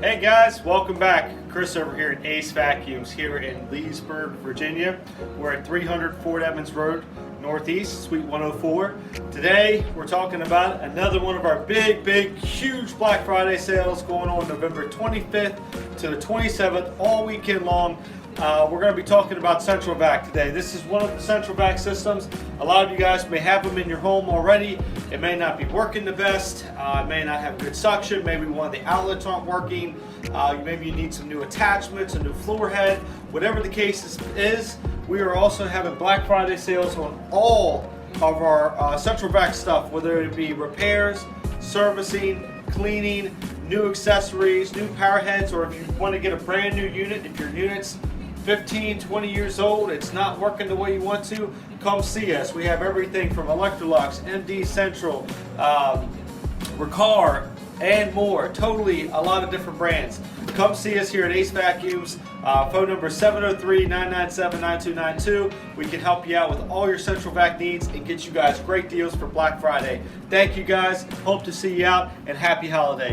Hey guys, welcome back. Chris over here at Ace Vacuums here in Leesburg, Virginia. We're at 300 Fort Evans Road, Northeast, Suite 104. Today we're talking about another one of our big, huge Black Friday sales going on November 25th to the 27th, all weekend long. We're going to be talking about Central Vac today. This is one of the Central Vac systems. A lot of you guys may have them in your home already. It may not be working the best. It may not have good suction. Maybe one of the outlets aren't working. Maybe you need some new attachments, a new floor head. Whatever the case is, we are also having Black Friday sales on all of our Central Vac stuff, whether it be repairs, servicing, cleaning, new accessories, new power heads, or if you want to get a brand new unit, if your unit's 15, 20 years old, it's not working the way you want to, come see us. We have everything from Electrolux, MDcentral, Riccar, and more. Totally a lot of different brands. Come see us here at Ace Vacuums. Phone number 703-997-9292. We can help you out with all your Central Vac needs and get you guys great deals for Black Friday. Thank you guys. Hope to see you out, and happy holidays.